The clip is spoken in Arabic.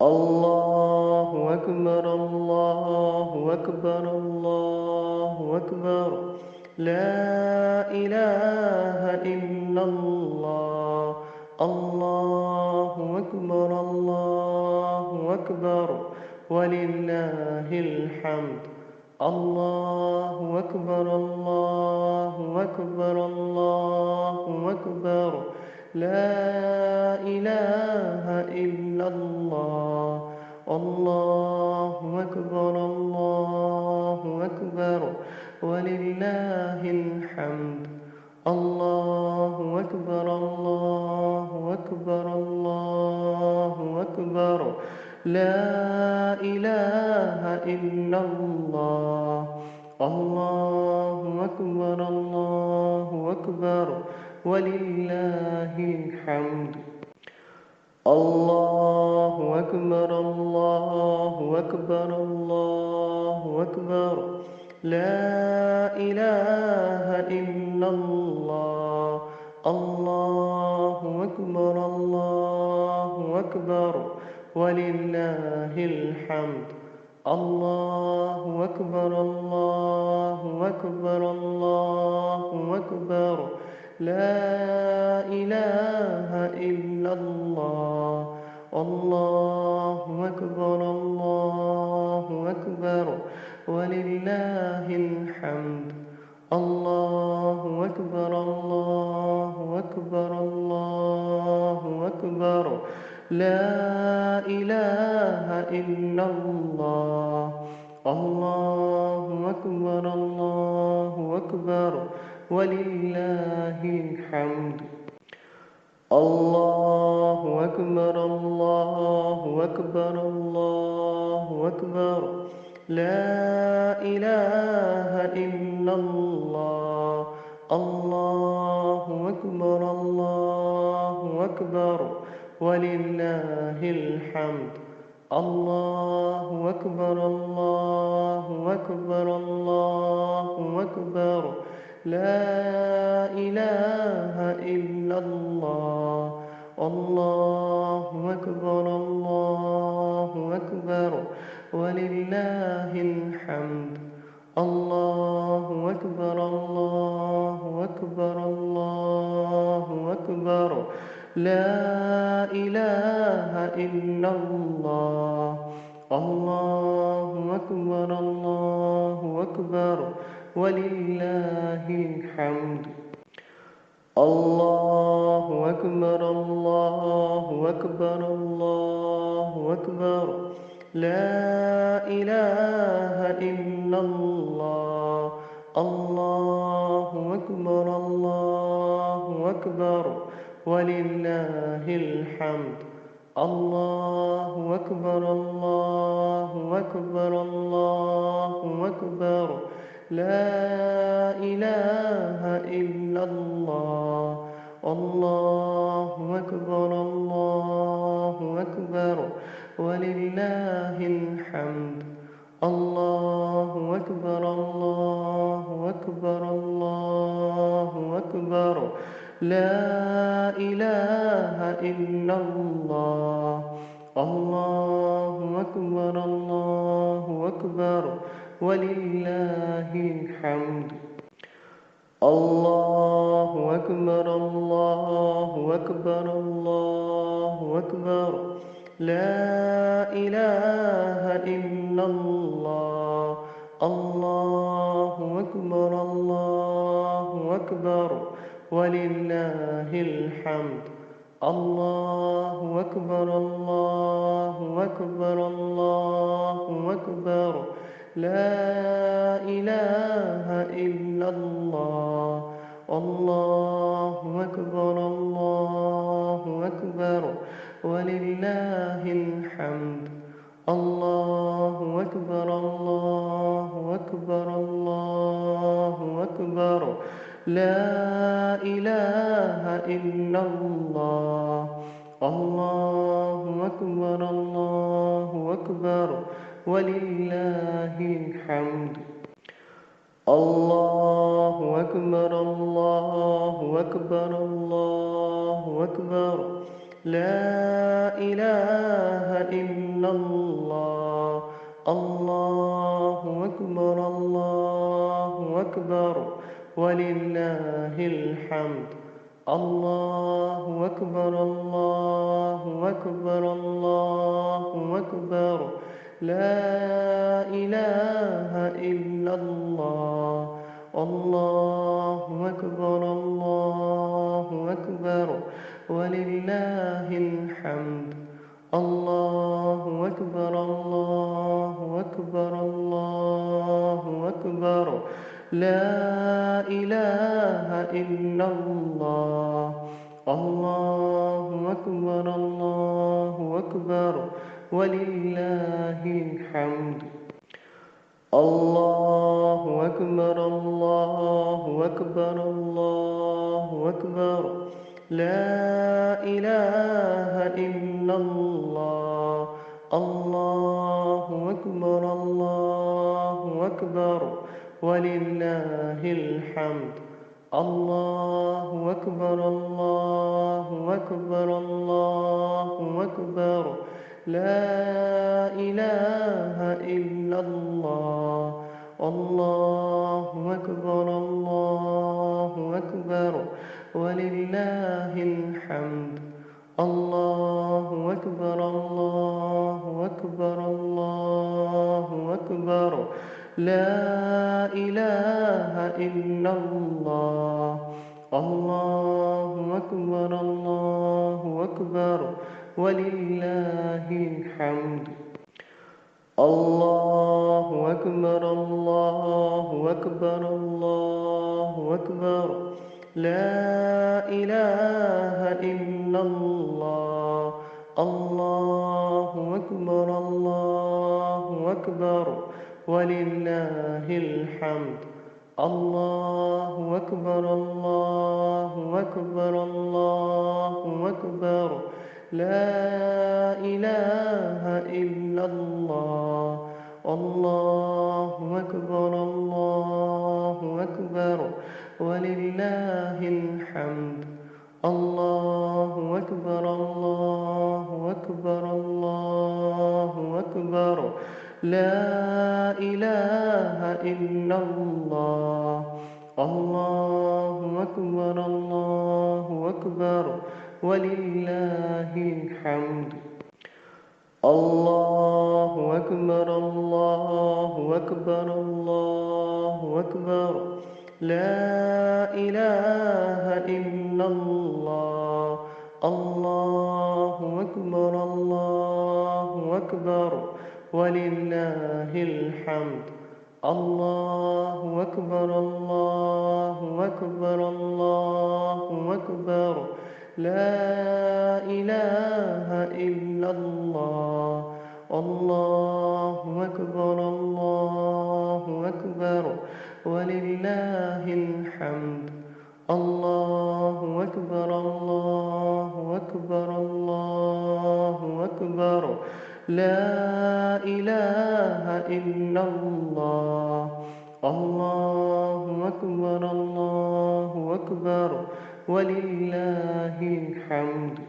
الله أكبر الله أكبر الله أكبر لا إله إلا الله الله أكبر الله أكبر ولله الحمد الله أكبر الله أكبر الله أكبر لا إله إلا الله الله أكبر الله أكبر ولله الحمد الله أكبر الله أكبر الله أكبر لا إله إلا الله الله أكبر الله أكبر ولله الحمد الله أكبر الله أكبر الله أكبر لا إله إلا الله الله أكبر الله أكبر ولله الحمد الله أكبر الله أكبر الله أكبر لا إله إلا الله الله أكبر الله أكبر ولله الحمد الله أكبر الله أكبر الله أكبر لا إله إلا الله الله أكبر الله أكبر ولله الحمد الله أكبر الله أكبر الله أكبر لا إله إلا الله الله أكبر الله أكبر ولله الحمد الله أكبر الله أكبر الله أكبر لا إله إلا الله الله أكبر الله أكبر ولله الحمد الله أكبر الله أكبر الله أكبر لا إله إلا الله الله أكبر الله أكبر ولله الحمد الله أكبر الله أكبر الله أكبر لا إله إلا الله الله أكبر الله أكبر ولله الحمد الله أكبر الله أكبر الله أكبر لا إله إلا الله الله أكبر الله أكبر ولله الحمد الله أكبر الله أكبر الله أكبر لا إله إلا الله الله أكبر الله أكبر ولله الحمد الله أكبر الله أكبر الله أكبر لا إله إلا الله الله أكبر الله أكبر ولله الحمد الله أكبر الله أكبر الله أكبر لا إله إلا الله الله أكبر الله أكبر ولله الحمد الله أكبر الله أكبر الله أكبر لا إله إلا الله الله أكبر الله أكبر ولله الحمد الله أكبر الله أكبر الله أكبر لا إله إلا الله. الله أكبر الله أكبر ولله الحمد. الله أكبر الله أكبر الله أكبر لا إله إلا الله. الله أكبر الله أكبر ولله الحمد. الله أكبر الله أكبر الله أكبر لا إله إلا الله. الله أكبر الله أكبر ولله الحمد. الله أكبر الله أكبر الله أكبر لا إله إلا الله. الله أكبر الله أكبر ولله الحمد. الله أكبر الله أكبر الله أكبر لا إله إلا الله. الله أكبر الله أكبر ولله الحمد. الله أكبر الله أكبر الله أكبر لا إله إلا الله. الله أكبر الله أكبر ولله الحمد. الله أكبر الله أكبر الله أكبر لا إله إلا الله. الله أكبر الله أكبر ولله الحمد. الله أكبر الله أكبر الله أكبر لا إله إلا الله. الله أكبر الله أكبر ولله الحمد. الله أكبر الله أكبر الله أكبر لا إله إلا الله. الله أكبر الله أكبر ولله الحمد. الله أكبر الله أكبر الله أكبر لا إله إلا الله. الله أكبر الله أكبر ولله الحمد. الله أكبر الله أكبر الله أكبر لا إله إلا الله. الله أكبر الله أكبر ولله الحمد. الله أكبر الله أكبر الله أكبر لا إله إلا الله. الله أكبر الله أكبر ولله الحمد.